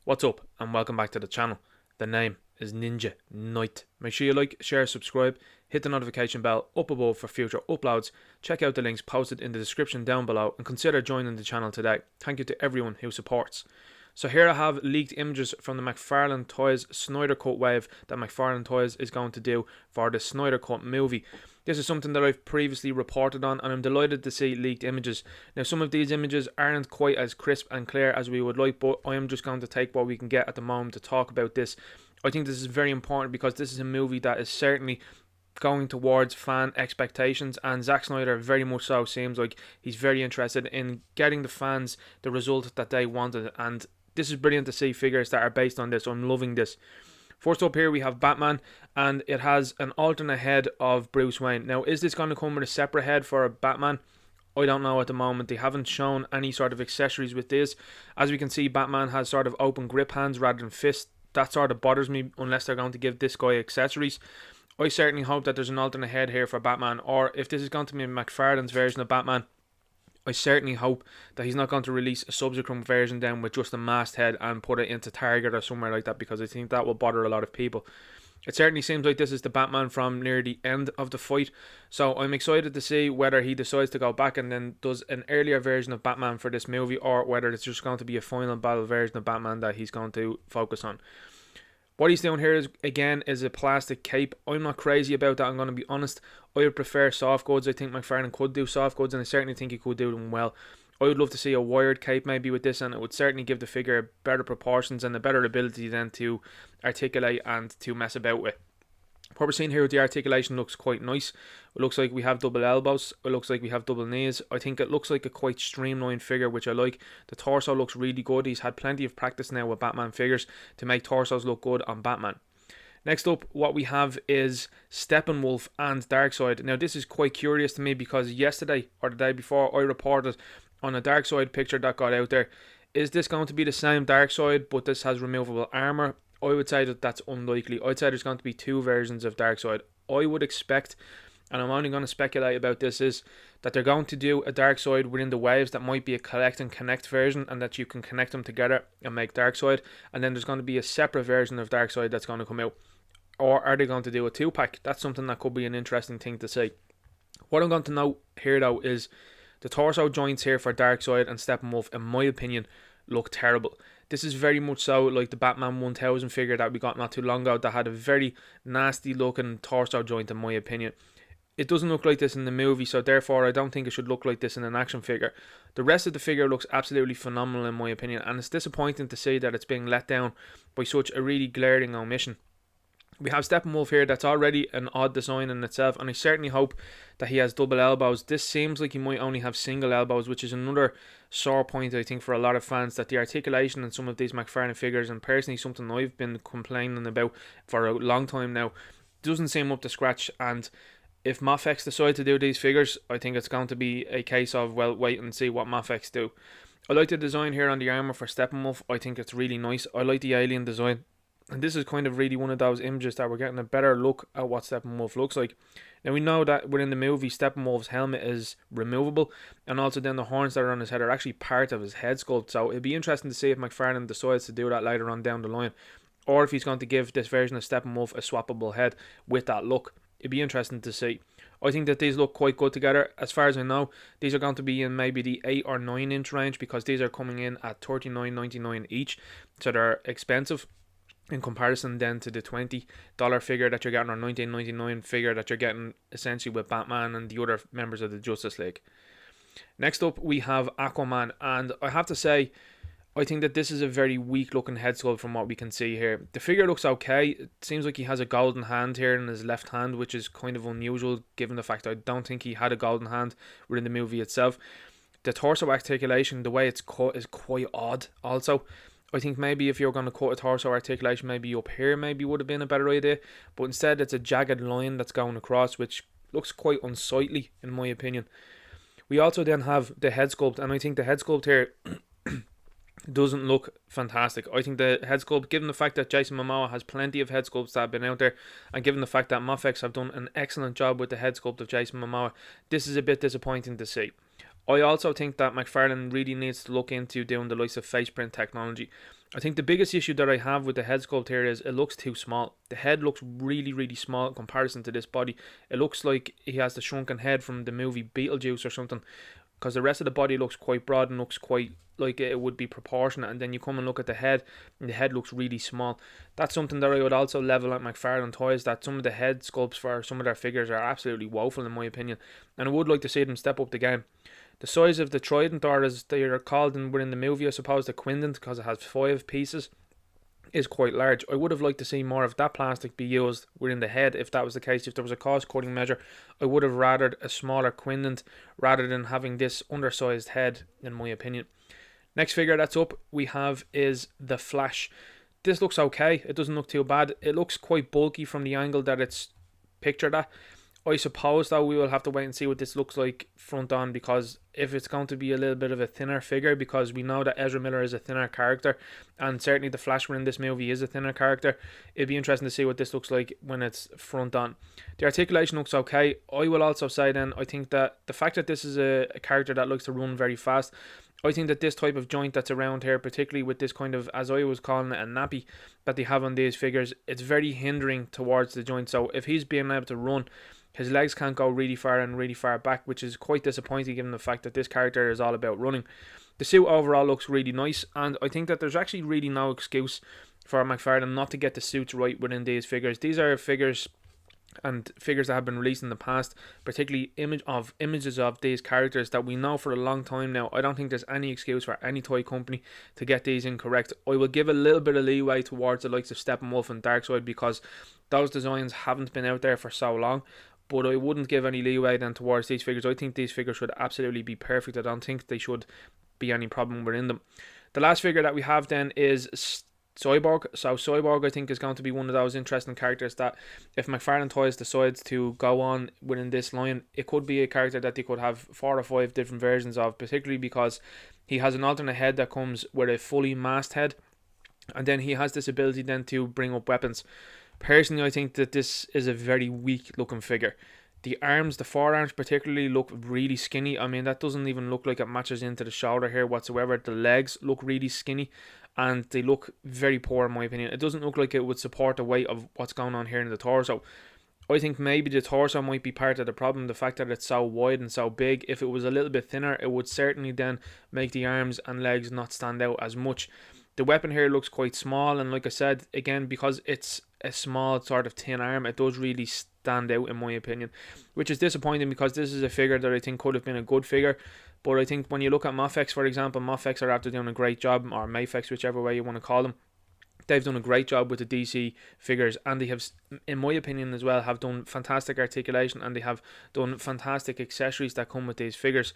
What's up and welcome back to the channel. The name is Ninja Knight. Make sure you like, share, subscribe, hit the notification bell up above for future uploads. Check out the links posted in the description down below and consider joining the channel today. Thank you to everyone who supports. So here I have leaked images from the Mcfarlane Toys Snyder Cut wave that Mcfarlane Toys is going to do for the Snyder Cut movie. This is something that I've previously reported on, and I'm delighted to see leaked images. Now, some of these images aren't quite as crisp and clear as we would like, but I am just going to take what we can get at the moment to talk about this. I think this is very important because this is a movie that is certainly going towards fan expectations, and Zack Snyder very much so seems like he's very interested in getting the fans the result that they wanted, and this is brilliant to see figures that are based on this. I'm loving this. First up here we have Batman, and it has an alternate head of Bruce Wayne. Now, is this going to come with a separate head for Batman? I don't know at the moment. They haven't shown any sort of accessories with this. As we can see, Batman has sort of open grip hands rather than fists. That sort of bothers me unless they're going to give this guy accessories. I certainly hope that there's an alternate head here for Batman, or if this is going to be McFarlane's version of Batman, I certainly hope that he's not going to release a subsequent version then with just a masked head and put it into Target or somewhere like that, because I think that will bother a lot of people. It certainly seems like this is the Batman from near the end of the fight, so I'm excited to see whether he decides to go back and then does an earlier version of Batman for this movie, or whether it's just going to be a final battle version of Batman that he's going to focus on. What he's doing here is, again, is a plastic cape. I'm not crazy about that, I'm going to be honest. I would prefer soft goods. I think McFarlane could do soft goods, and I certainly think he could do them well. I would love to see a wired cape maybe with this, and it would certainly give the figure better proportions and a better ability then to articulate and to mess about with. What we're seeing here with the articulation looks quite nice. It looks like we have double elbows. It looks like we have double knees. I think it looks like a quite streamlined figure, which I like. The torso looks really good. He's had plenty of practice now with Batman figures to make torsos look good on Batman. Next up, what we have is Steppenwolf and Darkseid. Now, this is quite curious to me because yesterday or the day before I reported on a Darkseid picture that got out there. Is this going to be the same Darkseid, but this has removable armor? I would say that that's unlikely. I'd say there's going to be two versions of Darkseid. I would expect, and I'm only going to speculate about this, is that they're going to do a Darkseid within the waves that might be a collect and connect version, and that you can connect them together and make Darkseid, and then there's going to be a separate version of Darkseid that's going to come out. Or are they going to do a 2-pack? That's something that could be an interesting thing to see. What I'm going to note here though is the torso joints here for Darkseid and Steppenwolf, in my opinion, look terrible. This is very much so like the Batman 1000 figure that we got not too long ago that had a very nasty looking torso joint, in my opinion. It doesn't look like this in the movie, so therefore I don't think it should look like this in an action figure. The rest of the figure looks absolutely phenomenal in my opinion, and it's disappointing to see that it's being let down by such a really glaring omission. We have Steppenwolf here that's already an odd design in itself, and I certainly hope that he has double elbows. This seems like he might only have single elbows, which is another sore point I think for a lot of fans, that the articulation in some of these McFarlane figures, and personally something I've been complaining about for a long time now, doesn't seem up to scratch. And if Mafex decide to do these figures, I think it's going to be a case of, well, wait and see what Mafex do. I like the design here on the armor for Steppenwolf. I think it's really nice. I like the alien design. And this is kind of really one of those images that we're getting a better look at what Steppenwolf looks like. Now, we know that within the movie, Steppenwolf's helmet is removable, and also then the horns that are on his head are actually part of his head sculpt. So it'd be interesting to see if McFarlane decides to do that later on down the line, or if he's going to give this version of Steppenwolf a swappable head with that look. It'd be interesting to see. I think that these look quite good together. As far as I know, these are going to be in maybe the 8 or 9 inch range, because these are coming in at $39.99 each, so they're expensive in comparison then to the $20 figure that you're getting, or $19.99 figure that you're getting essentially with Batman and the other members of the Justice League. Next up we have Aquaman, and I have to say I think that this is a very weak looking head sculpt from what we can see here. The figure looks okay. It seems like he has a golden hand here in his left hand, which is kind of unusual given the fact I don't think he had a golden hand within the movie itself. The torso articulation, the way it's cut, is quite odd also. I think maybe if you're going to cut a torso articulation maybe up here maybe would have been a better idea, but instead it's a jagged line that's going across, which looks quite unsightly in my opinion. We also then have the head sculpt, and I think the head sculpt here doesn't look fantastic. I think the head sculpt, given the fact that Jason Momoa has plenty of head sculpts that have been out there, and given the fact that Mafex have done an excellent job with the head sculpt of Jason Momoa, this is a bit disappointing to see. I also think that McFarlane really needs to look into doing the likes of face print technology. I think the biggest issue that I have with the head sculpt here is it looks too small. The head looks really, really small in comparison to this body. It looks like he has the shrunken head from the movie Beetlejuice or something, because the rest of the body looks quite broad and looks quite like it would be proportionate, and then you come and look at the head and the head looks really small. That's something that I would also level at McFarlane Toys, that some of the head sculpts for some of their figures are absolutely woeful in my opinion, and I would like to see them step up the game. The size of the trident, or as they are called within the movie, I suppose, the quindent, because it has 5 pieces, is quite large. I would have liked to see more of that plastic be used within the head if that was the case. If there was a cost cutting measure, I would have rathered a smaller quindent rather than having this undersized head, in my opinion. Next figure that's up we have is the Flash. This looks okay. It doesn't look too bad. It looks quite bulky from the angle that it's pictured at. I suppose though we will have to wait and see what this looks like front on, because if it's going to be a little bit of a thinner figure, because we know that Ezra Miller is a thinner character, and certainly the Flash in this movie is a thinner character, it'd be interesting to see what this looks like when it's front on. The articulation looks okay. I will also say then, I think that the fact that this is a character that likes to run very fast, I think that this type of joint that's around here, particularly with this kind of, as I was calling it, a nappy that they have on these figures, it's very hindering towards the joint. So if he's being able to run, his legs can't go really far and really far back, which is quite disappointing given the fact that this character is all about running. The suit overall looks really nice, and I think that there's actually really no excuse for McFarlane not to get the suits right within these figures. These are figures and figures that have been released in the past, particularly images of these characters that we know for a long time now. I don't think there's any excuse for any toy company to get these incorrect. I will give a little bit of leeway towards the likes of Steppenwolf and Darkseid, because those designs haven't been out there for so long, but I wouldn't give any leeway then towards these figures. I think these figures should absolutely be perfect. I don't think they should be any problem within them. The last figure that we have then is Zoyberg. So Zoyberg, I think, is going to be one of those interesting characters that if McFarlane Toys decides to go on within this line, it could be a character that they could have 4 or 5 different versions of, particularly because he has an alternate head that comes with a fully masked head, and then he has this ability then to bring up weapons. Personally, I think that this is a very weak looking figure. The arms, the forearms particularly, look really skinny. I mean, that doesn't even look like it matches into the shoulder here whatsoever. The legs look really skinny, and they look very poor in my opinion. It doesn't look like it would support the weight of what's going on here in the torso. I think maybe the torso might be part of the problem, the fact that it's so wide and so big. If it was a little bit thinner, it would certainly then make the arms and legs not stand out as much. The weapon here looks quite small, and like I said, again, because it's a small sort of thin arm, it does really stand out in my opinion, which is disappointing because this is a figure that I think could have been a good figure. But I think when you look at Mofex, for example, Mofex are after doing a great job, or Mayfex, whichever way you want to call them. They've done a great job with the DC figures, and they have, in my opinion as well, have done fantastic articulation, and they have done fantastic accessories that come with these figures.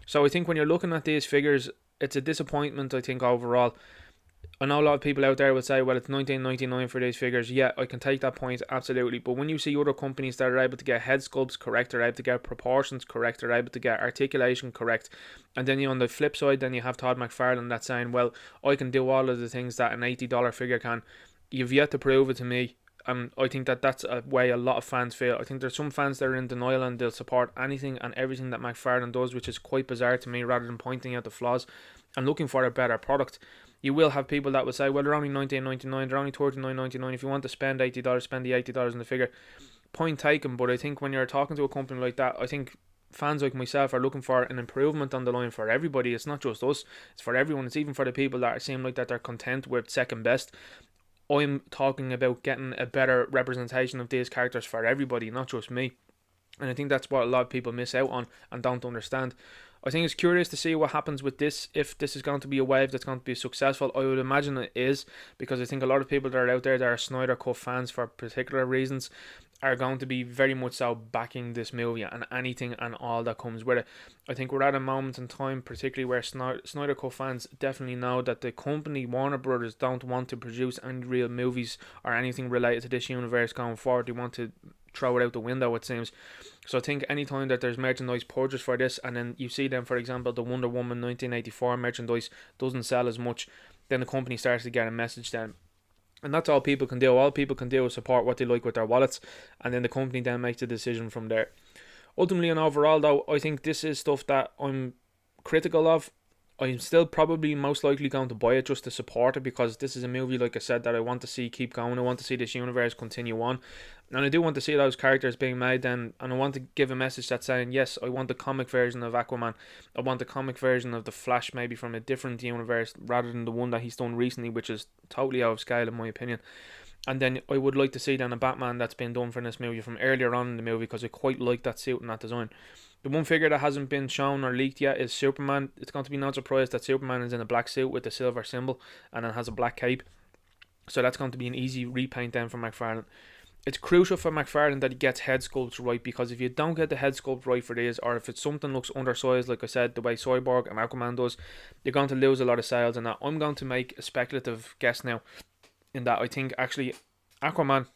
So I think when you're looking at these figures, it's a disappointment, I think, overall. I know a lot of people out there will say, well, it's $19.99 for these figures. Yeah, I can take that point, absolutely. But when you see other companies that are able to get head sculpts correct, are able to get proportions correct, are able to get articulation correct, and then on the flip side, then you have Todd McFarlane that's saying, well, I can do all of the things that an $80 figure can. You've yet to prove it to me. I think that that's a way a lot of fans feel. I think there's some fans that are in denial and they'll support anything and everything that McFarlane does, which is quite bizarre to me, rather than pointing out the flaws and looking for a better product. You will have people that will say, well, they're only $19.99, they're only $39.99. If you want to spend $80, spend the $80 in the figure. Point taken, but I think when you're talking to a company like that, I think fans like myself are looking for an improvement on the line for everybody. It's not just us, it's for everyone. It's even for the people that seem like that they're content with second best. I'm talking about getting a better representation of these characters for everybody, not just me. And I think that's what a lot of people miss out on and don't understand. I think it's curious to see what happens with this, if this is going to be a wave that's going to be successful. I would imagine it is, because I think a lot of people that are out there that are Snyder Cut fans for particular reasons are going to be very much so backing this movie and anything and all that comes with it. I think we're at a moment in time, particularly where Snyder Cut fans definitely know that the company Warner Brothers don't want to produce any real movies or anything related to this universe going forward. They want to throw it out the window, it seems. So I think anytime that there's merchandise purchased for this, and then you see them, for example, the Wonder Woman 1984 merchandise doesn't sell as much, then the company starts to get a message then. And that's all people can do. All people can do is support what they like with their wallets, and then the company then makes a decision from there. Ultimately and overall though, I think this is stuff that I'm critical of. I'm still probably most likely going to buy it just to support it, because this is a movie, like I said, that I want to see keep going. I want to see this universe continue on, and I do want to see those characters being made then, and I want to give a message that's saying, yes, I want the comic version of Aquaman, I want the comic version of the Flash, maybe from a different universe rather than the one that he's done recently, which is totally out of scale in my opinion. And then I would like to see then a Batman that's been done for this movie from earlier on in the movie, because I quite like that suit and that design. The one figure that hasn't been shown or leaked yet is Superman. It's going to be no surprise that Superman is in a black suit with the silver symbol and then has a black cape. So that's going to be an easy repaint then for McFarlane. It's crucial for McFarlane that he gets head sculpts right, because if you don't get the head sculpt right for this, or if it's something looks undersized, like I said, the way Zoyberg and Aquaman does, you're going to lose a lot of sales. And that I'm going to make a speculative guess now, in that I think actually Aquaman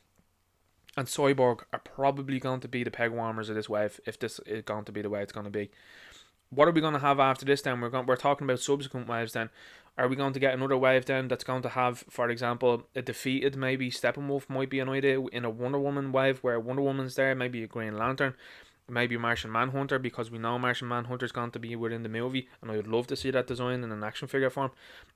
and Zoyberg are probably going to be the peg warmers of this wave, if this is going to be the way it's going to be. What are we going to have after this then? We're talking about subsequent waves then. Are we going to get another wave then that's going to have, for example, a defeated, maybe Steppenwolf might be an idea in a Wonder Woman wave where Wonder Woman's there, maybe a Green Lantern, maybe Martian Manhunter, because we know Martian Manhunter's going to be within the movie, and I would love to see that design in an action figure form.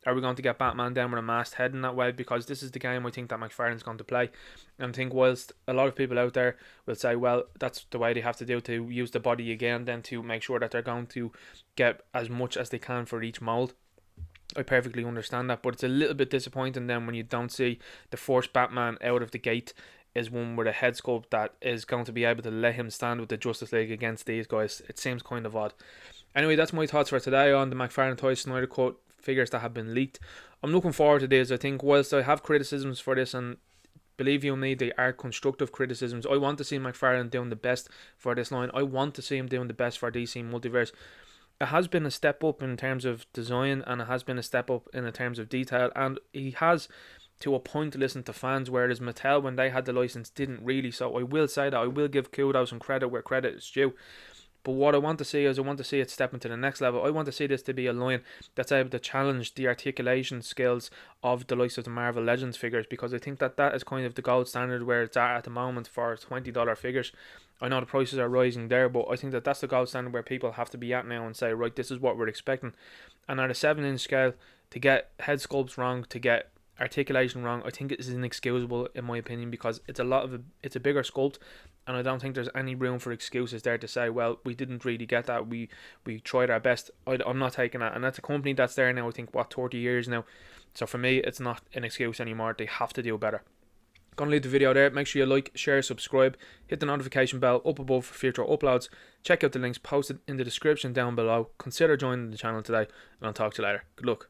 Are we going to get Batman down with a masked head in that way? Because this is the game I think that McFarlane's going to play. And I think whilst a lot of people out there will say, well, that's the way they have to do to use the body again, then to make sure that they're going to get as much as they can for each mold, I perfectly understand that, but it's a little bit disappointing then when you don't see the first Batman out of the gate is one with a head sculpt that is going to be able to let him stand with the Justice League against these guys. It seems kind of odd. Anyway, that's my thoughts for today on the McFarlane Toys Snyder Cut figures that have been leaked. I'm looking forward to this. I think whilst I have criticisms for this, and believe you me, they are constructive criticisms, I want to see McFarlane doing the best for this line. I want to see him doing the best for DC Multiverse. It has been a step up in terms of design, and it has been a step up in terms of detail, and he has to a point listened to fans, whereas Mattel, when they had the license, didn't really. So I will say that I will give kudos and credit where credit is due. But what I want to see is, I want to see it step into the next level. I want to see this to be a line that's able to challenge the articulation skills of the likes of the Marvel Legends figures, because I think that that is kind of the gold standard where it's at the moment for $20 figures. I know the prices are rising there, but I think that that's the gold standard where people have to be at now and say, right, this is what we're expecting. And at a 7-inch scale, to get head sculpts wrong, to get articulation wrong, I think it is inexcusable in my opinion, because it's a bigger sculpt, and I don't think there's any room for excuses there to say, well, we didn't really get that, we tried our best. I'm not taking that, and that's a company that's there now, I think, 30 years now. So for me, it's not an excuse anymore. They have to do better. Gonna leave the video there. Make sure you like, share, subscribe, hit the notification bell up above for future uploads. Check out the links posted in the description down below. Consider joining the channel today, and I'll talk to you later. Good luck.